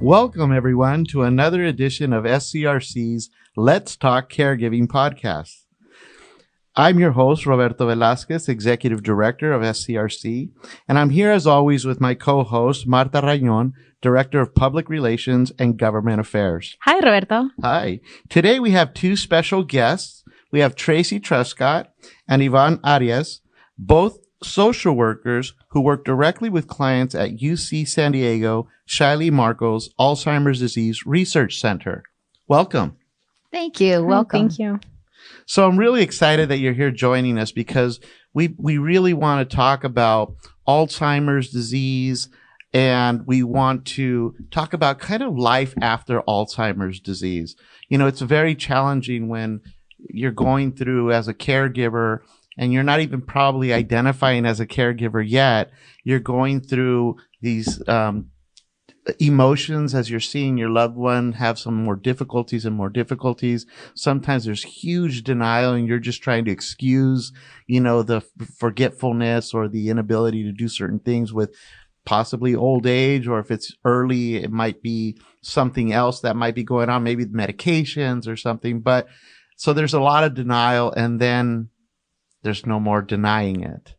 Welcome, everyone, to another edition of SCRC's Let's Talk Caregiving podcast. I'm your host, Roberto Velasquez, Executive Director of SCRC, and I'm here as always with my co-host, Marta Rayon, Director of Public Relations and Government Affairs. Hi, Roberto. Hi. Today we have two special guests. We have Tracy Truscott and Ivan Arias, both social workers who work directly with clients at UC San Diego Shiley Marco's Alzheimer's Disease Research Center. Welcome. Thank you. Welcome. Thank you. So I'm really excited that you're here joining us because we really want to talk about Alzheimer's disease, and we want to talk about kind of life after Alzheimer's disease. You know, it's very challenging when you're going through as a caregiver and you're not even probably identifying as a caregiver yet. You're going through these emotions as you're seeing your loved one have some more difficulties and more difficulties. Sometimes there's huge denial and you're just trying to excuse, you know, the forgetfulness or the inability to do certain things with possibly old age, or if it's early, it might be something else that might be going on, maybe medications or something. But so there's a lot of denial, and then there's no more denying it.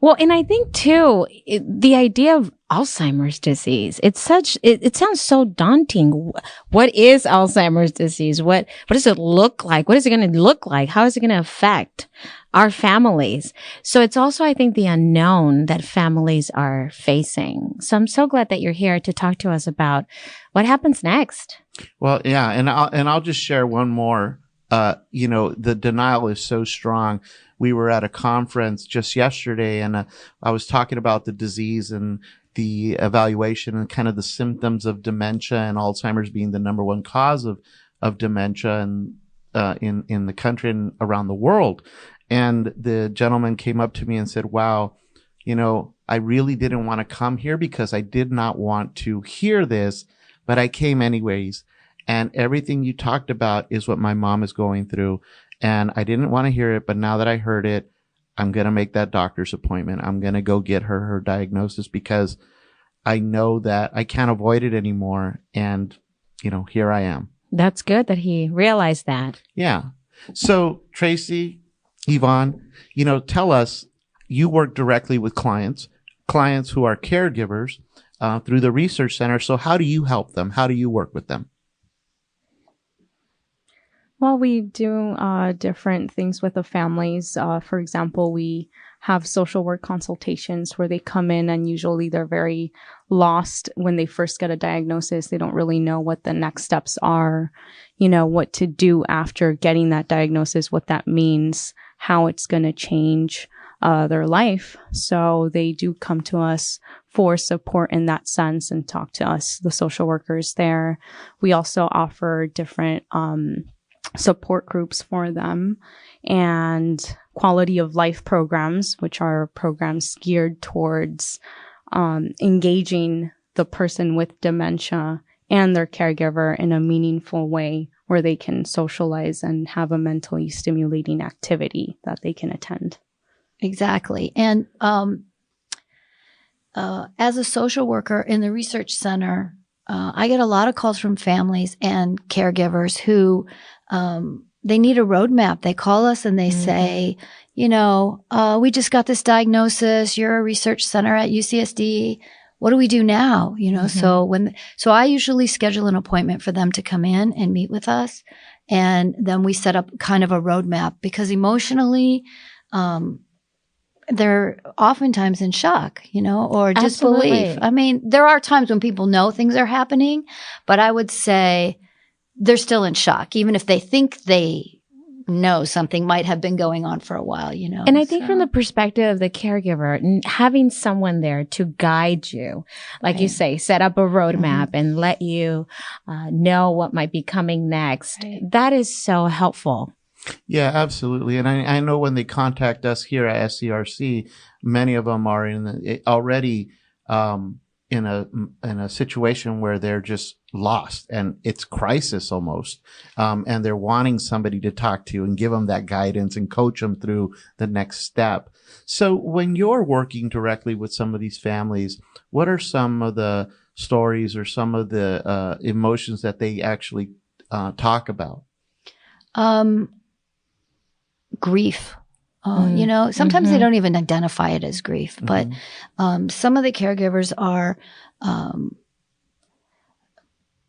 Well, and I think too, the idea of Alzheimer's disease, it sounds so daunting. What is Alzheimer's disease? What does it look like? What is it going to look like? How is it going to affect our families? So it's also, I think, the unknown that families are facing. So I'm so glad that you're here to talk to us about what happens next. Well, yeah. And I'll just share one more. You know, the denial is so strong. We were at a conference just yesterday, and I was talking about the disease and the evaluation and kind of the symptoms of dementia, and Alzheimer's being the number one cause of dementia and in the country and around the world. And the gentleman came up to me and said, wow, you know, I really didn't want to come here because I did not want to hear this, but I came anyways. And everything you talked about is what my mom is going through. And I didn't want to hear it, but now that I heard it, I'm going to make that doctor's appointment. I'm going to go get her diagnosis because I know that I can't avoid it anymore. And, you know, here I am. That's good that he realized that. Yeah. So Tracy, Yvonne, you know, tell us, you work directly with clients who are caregivers through the research center. So how do you help them? How do you work with them? Well, we do different things with the families. For example, we have social work consultations where they come in, and usually they're very lost when they first get a diagnosis. They don't really know what the next steps are, you know, what to do after getting that diagnosis, what that means, how it's going to change their life. So they do come to us for support in that sense and talk to us, the social workers there. We also offer different support groups for them and quality of life programs, which are programs geared towards engaging the person with dementia and their caregiver in a meaningful way where they can socialize and have a mentally stimulating activity that they can attend. Exactly. And as a social worker in the research center, I get a lot of calls from families and caregivers who they need a roadmap. They call us and they say, you know, we just got this diagnosis. You're a research center at UCSD. What do we do now? You know, so I usually schedule an appointment for them to come in and meet with us. And then we set up kind of a roadmap because emotionally, they're oftentimes in shock, you know, or disbelief. Absolutely. I mean, there are times when people know things are happening, but I would say they're still in shock, even if they think they know something might have been going on for a while, you know. And I think from the perspective of the caregiver, having someone there to guide you, like you say, set up a roadmap and let you know what might be coming next, that is so helpful. Yeah, absolutely. And I know when they contact us here at SCRC, many of them are already in a situation where they're just lost and it's crisis almost. And they're wanting somebody to talk to and give them that guidance and coach them through the next step. So when you're working directly with some of these families, what are some of the stories or some of the emotions that they actually talk about? Grief. Sometimes they don't even identify it as grief, but some of the caregivers are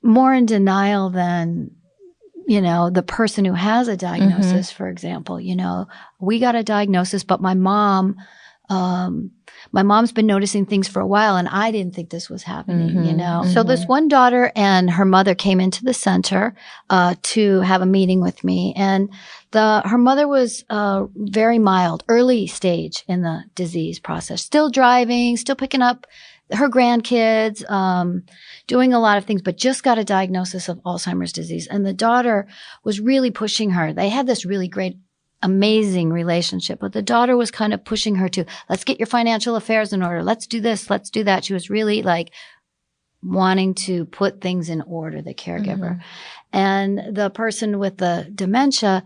more in denial than, the person who has a diagnosis, for example. We got a diagnosis, but my mom's been noticing things for a while, and I didn't think this was happening, So this one daughter and her mother came into the center to have a meeting with me, and her mother was very mild, early stage in the disease process, still driving, still picking up her grandkids, doing a lot of things, but just got a diagnosis of Alzheimer's disease. And the daughter was really pushing her. They had this really great, amazing relationship, but the daughter was kind of pushing her to, let's get your financial affairs in order. Let's do this. Let's do that. She was really like wanting to put things in order, the caregiver. And the person with the dementia,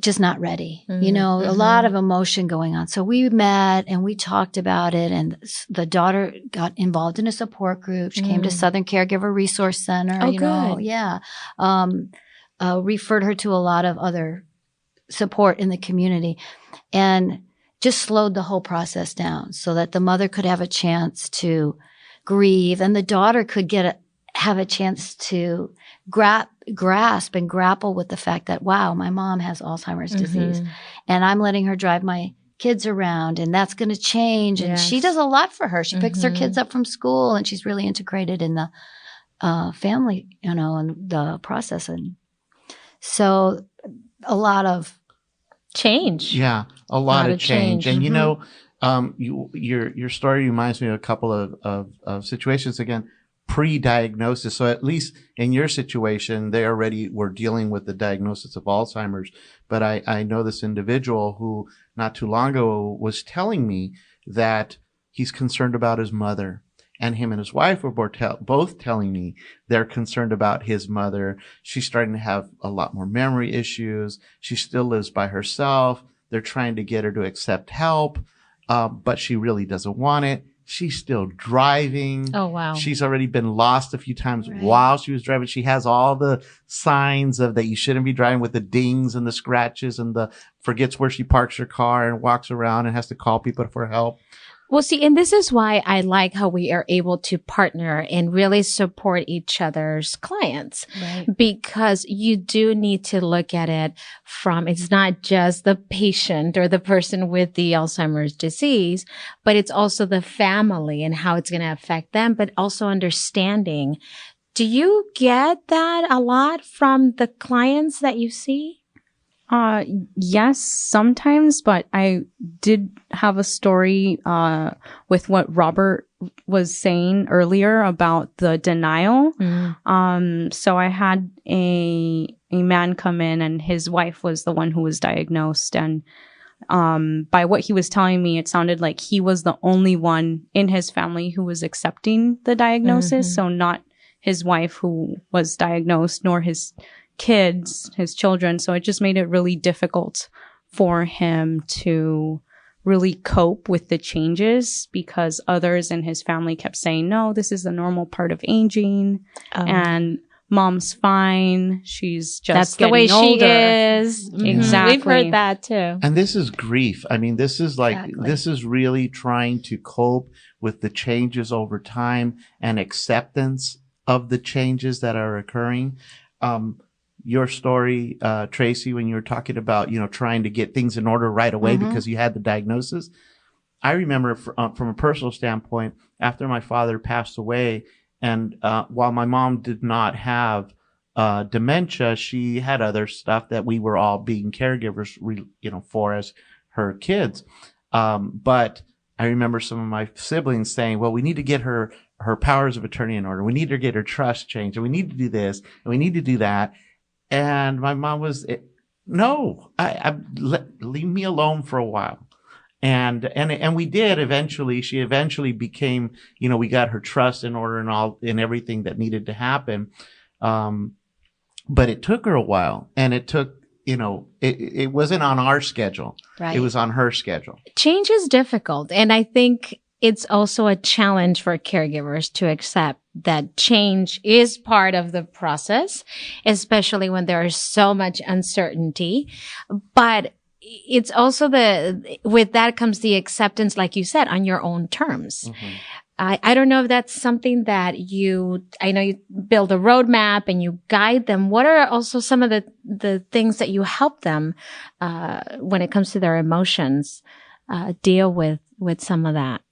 just not ready, a lot of emotion going on. So we met and we talked about it, and the daughter got involved in a support group. She came to Southern Caregiver Resource Center, good. Yeah. Referred her to a lot of other support in the community, and just slowed the whole process down so that the mother could have a chance to grieve and the daughter could have a chance to grasp and grapple with the fact that, wow, my mom has Alzheimer's disease, and I'm letting her drive my kids around, and that's going to change. And she does a lot for her. She picks her kids up from school, and she's really integrated in the family, and the process. And so a lot of change. Yeah, a lot of change. And your story reminds me of a couple of situations again. Pre-diagnosis. So at least in your situation, they already were dealing with the diagnosis of Alzheimer's. But I know this individual who not too long ago was telling me that he's concerned about his mother, and him and his wife were both telling me they're concerned about his mother. She's starting to have a lot more memory issues. She still lives by herself. They're trying to get her to accept help, but she really doesn't want it. She's still driving. Oh, wow. She's already been lost a few times while she was driving. She has all the signs of that you shouldn't be driving, with the dings and the scratches, and forgets where she parks her car and walks around and has to call people for help. Well, see, and this is why I like how we are able to partner and really support each other's clients. Right. Because you do need to look at it from, it's not just the patient or the person with the Alzheimer's disease, but it's also the family and how it's going to affect them, but also understanding. Do you get that a lot from the clients that you see? Yes, sometimes, but I did have a story, with what Robert was saying earlier about the denial. So I had a man come in, and his wife was the one who was diagnosed. And, by what he was telling me, it sounded like he was the only one in his family who was accepting the diagnosis. So not his wife who was diagnosed, nor his kids, his children. So it just made it really difficult for him to really cope with the changes, because others in his family kept saying, no, this is the normal part of aging, and mom's fine. She's just that's getting the way older. She is. Exactly. We've heard that too. And this is grief. I mean, this is this is really trying to cope with the changes over time and acceptance of the changes that are occurring. Your story, Tracy, when you were talking about, trying to get things in order right away because you had the diagnosis. I remember from a personal standpoint, after my father passed away, and while my mom did not have dementia, she had other stuff that we were all being caregivers, for as her kids. But I remember some of my siblings saying, well, we need to get her powers of attorney in order. We need to get her trust changed, and we need to do this, and we need to do that. And my mom was, no, leave me alone for a while. And we did eventually. She eventually became, we got her trust in order and everything that needed to happen. But it took her a while, and it took, it wasn't on our schedule. Right. It was on her schedule. Change is difficult. And I think it's also a challenge for caregivers to accept that change is part of the process, especially when there is so much uncertainty. But it's also with that comes the acceptance, like you said, on your own terms. Mm-hmm. I don't know if that's something that I know you build a roadmap and you guide them. What are also some of the things that you help them, when it comes to their emotions, deal with some of that?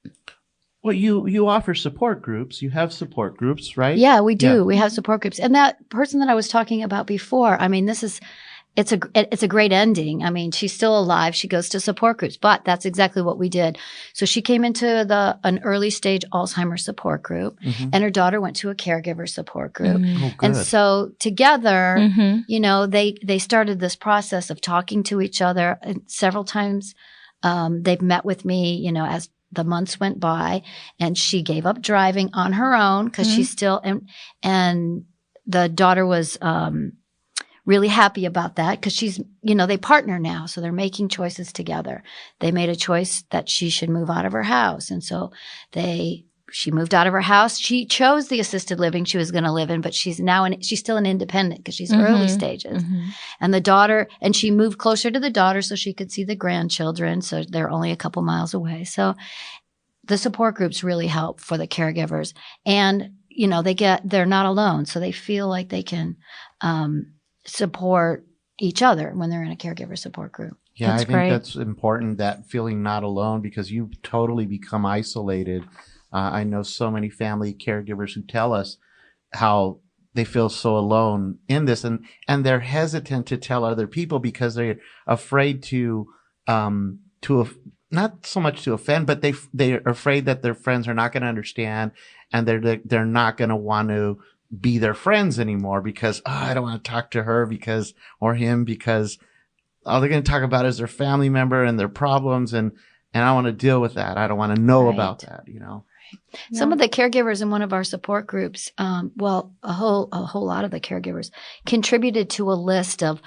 Well, you offer support groups. You have support groups, right? Yeah, we do. Yeah. We have support groups. And that person that I was talking about before, I mean, it's a great ending. I mean, she's still alive. She goes to support groups, but that's exactly what we did. So she came into an early stage Alzheimer's support group, Mm-hmm. and her daughter went to a caregiver support group. Mm-hmm. Oh, good. And so together, Mm-hmm. you know, they started this process of talking to each other. And several times, they've met with me, you know, as the months went by, and she gave up driving on her own because Mm-hmm. she's still, and the daughter was, really happy about that because she's, you know, they partner now. So they're making choices together. They made a choice that she should move out of her house. And so she moved out of her house. She chose the assisted living she was going to live in, but she's still an independent because she's early stages. Mm-hmm. And she moved closer to the daughter so she could see the grandchildren. So they're only a couple miles away. So the support groups really help for the caregivers, and, you know, they're not alone. So they feel like they can, support each other when they're in a caregiver support group. Yeah, That's I think great. that's important, that feeling not alone, because you totally become isolated. I know so many family caregivers who tell us how they feel so alone in this, and they're hesitant to tell other people because they're afraid not so much to offend, but they're afraid that their friends are not going to understand, and they're not going to want to be their friends anymore because I don't want to talk to her or him because all they're going to talk about is their family member and their problems, and I want to deal with that. I don't want to know Right. about that, you know. Some of the caregivers in one of our support groups, a whole lot of the caregivers contributed to a list of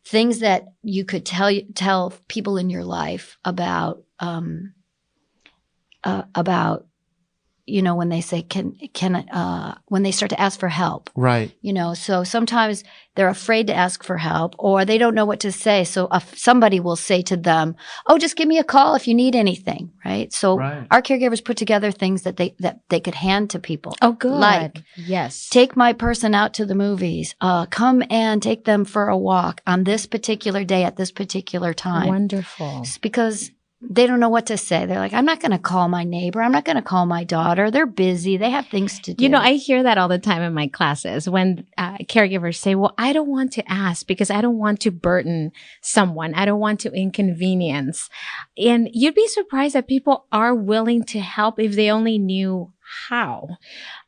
things that you could tell people in your life about, you know, when they say, when they start to ask for help. Right. You know, so sometimes they're afraid to ask for help, or they don't know what to say. So somebody will say to them, "Oh, just give me a call if you need anything." Right. So Right. our caregivers put together things that they could hand to people. Oh, good. Like, yes. take my person out to the movies. Come and take them for a walk on this particular day at this particular time. Wonderful. It's because they don't know what to say. They're like, I'm not going to call my neighbor. I'm not going to call my daughter. They're busy. They have things to do. You know, I hear that all the time in my classes when caregivers say, well, I don't want to ask because I don't want to burden someone. I don't want to inconvenience. And you'd be surprised that people are willing to help if they only knew how.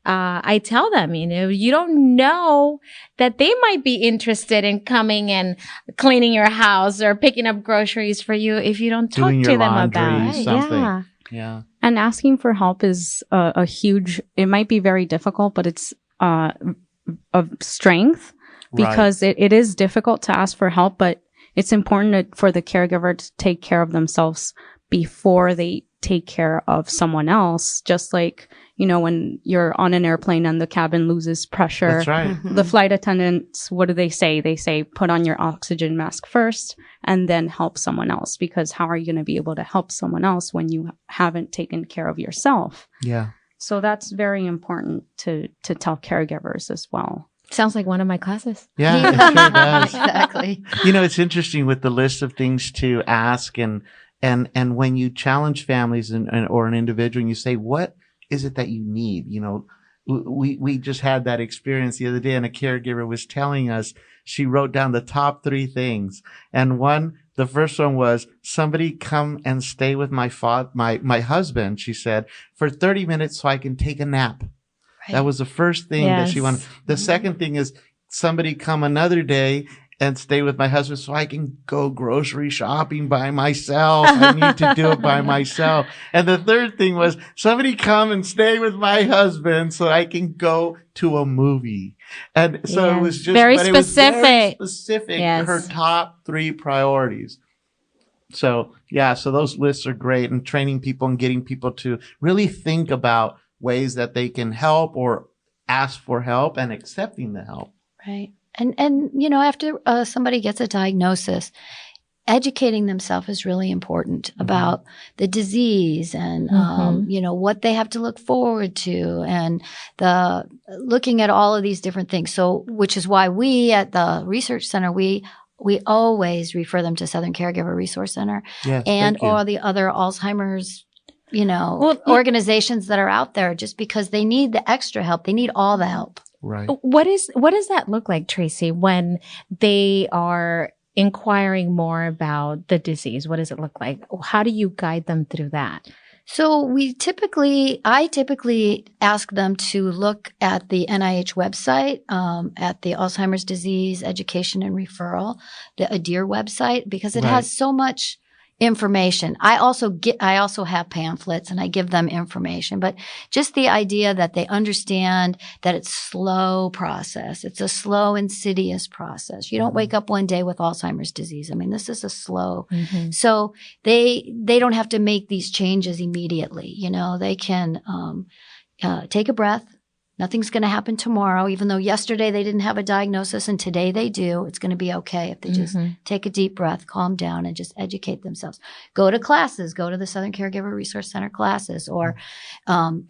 I tell them, you know, you don't know that they might be interested in coming and cleaning your house or picking up groceries for you if you don't talk Doing to your them laundry, about it. something. Yeah. Yeah. And asking for help is a huge, it might be very difficult, but it's of strength because it is difficult to ask for help, but it's important for the caregiver to take care of themselves before they take care of someone else. Just like, you know, when you're on an airplane and the cabin loses pressure, That's right. Mm-hmm. the flight attendants, what do they say? They say, put on your oxygen mask first and then help someone else, because how are you going to be able to help someone else when you haven't taken care of yourself? Yeah. So that's very important to tell caregivers as well. Sounds like one of my classes. Yeah, it sure does. Exactly. You know, it's interesting with the list of things to ask, and when you challenge families or an individual and you say, what is it that you need? You know, we just had that experience the other day, and a caregiver was telling us she wrote down the top 3 things. And the first one was, somebody come and stay with my husband, she said, for 30 minutes so I can take a nap. That was the first thing that she wanted. The second thing is, somebody come another day and stay with my husband so I can go grocery shopping by myself. I need to do it by myself. And the third thing was, somebody come and stay with my husband so I can go to a movie. And so it was just very but it was specific. very specific. Yes. Her top 3 priorities. So yeah, so those lists are great, and training people and getting people to really think about ways that they can help or ask for help and accepting the help. Right. And after somebody gets a diagnosis, educating themselves is really important about the disease and, what they have to look forward to and looking at all of these different things. So, which is why we at the research center, we always refer them to Southern Caregiver Resource Center and or the other Alzheimer's, organizations that are out there, just because they need the extra help. They need all the help. Right. What does that look like, Tracy, when they are inquiring more about the disease? What does it look like? How do you guide them through that? So I typically ask them to look at the NIH website, at the Alzheimer's Disease Education and Referral, the ADIR website, because it has so much information. I also have pamphlets and I give them information, but just the idea that they understand that it's slow process. It's a slow, insidious process. You don't wake up one day with Alzheimer's disease. I mean, this is a slow. So they don't have to make these changes immediately. They can take a breath. Nothing's going to happen tomorrow, even though yesterday they didn't have a diagnosis and today they do. It's going to be okay if they just take a deep breath, calm down, and just educate themselves. Go to classes, go to the Southern Caregiver Resource Center classes or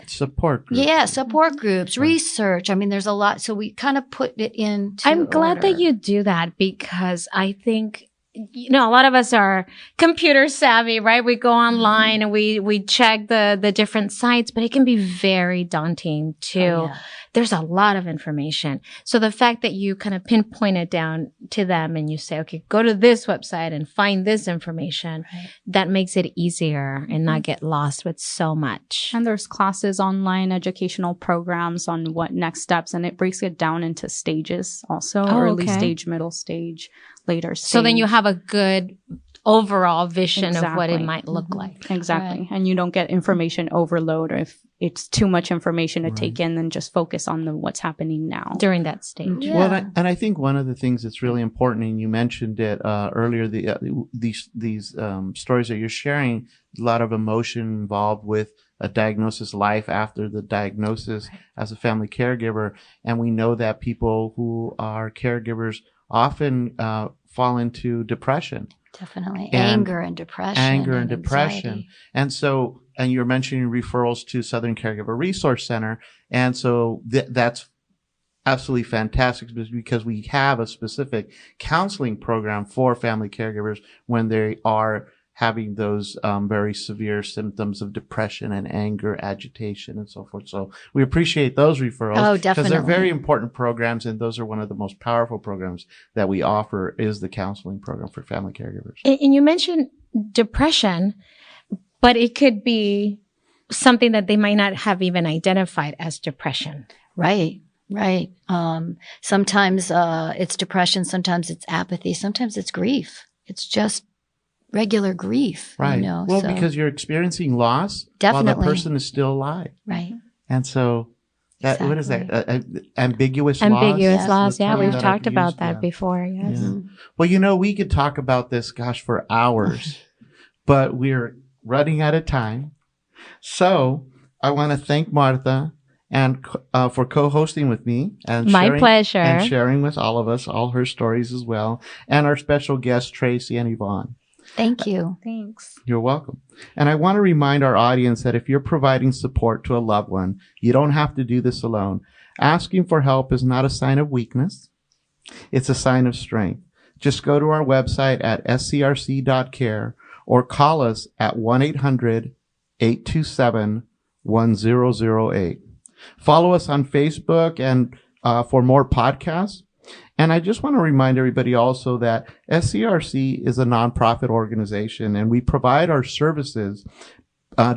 support groups. Yeah, support groups, research. I mean, there's a lot. So we kind of put it into I'm glad that you do that, because I think a lot of us are computer savvy, right? We go online and we check the different sites, but it can be very daunting too. There's a lot of information. So the fact that you kind of pinpoint it down to them and you say, okay, go to this website and find this information, that makes it easier and not get lost with so much. And there's classes, online educational programs on what next steps, and it breaks it down into stages also, early stage, middle stage, later stage. So then you have a good overall vision of what it might look like. Exactly. Right. And you don't get information overload, or if it's too much information to take in, then just focus on what's happening now. During that stage. Yeah. Well, and I think one of the things that's really important, and you mentioned it earlier, these stories that you're sharing, a lot of emotion involved with a diagnosis, life after the diagnosis as a family caregiver. And we know that people who are caregivers often fall into depression. Definitely. And anger and depression. And you're mentioning referrals to Southern Caregiver Resource Center. And so that's absolutely fantastic, because we have a specific counseling program for family caregivers when they are having those very severe symptoms of depression and anger, agitation, and so forth. So we appreciate those referrals. Oh, definitely. Because they're very important programs, and those are one of the most powerful programs that we offer is the counseling program for family caregivers. And you mentioned depression, but it could be something that they might not have even identified as depression. Right. Sometimes it's depression, sometimes it's apathy, sometimes it's grief. It's just regular grief. Right. Because you're experiencing loss while the person is still alive. Right. And so what is that? Ambiguous loss. Yeah, we've talked about that before. Yes. Yeah. Well, we could talk about this, for hours, but we're running out of time. So I want to thank Martha and for co-hosting with me and my pleasure, and sharing with all of us all her stories as well, and our special guests Tracy and Yvonne. Thank you. Thanks. You're welcome. And I want to remind our audience that if you're providing support to a loved one, you don't have to do this alone. Asking for help is not a sign of weakness. It's a sign of strength. Just go to our website at scrc.care or call us at 1-800-827-1008. Follow us on Facebook and for more podcasts. And I just want to remind everybody also that SCRC is a nonprofit organization, and we provide our services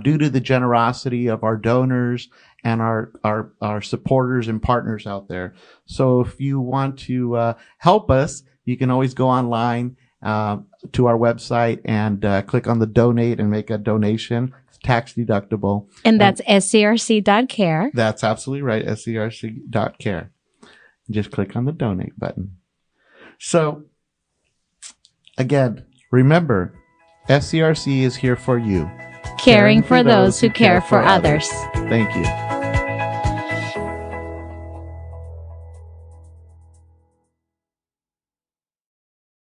due to the generosity of our donors and our supporters and partners out there. So if you want to help us, you can always go online to our website and click on the donate and make a donation. It's tax deductible. And that's scrc.care. That's absolutely right, scrc.care. Just click on the donate button. So, again, remember, SCRC is here for you. Caring for those who care for others. Thank you.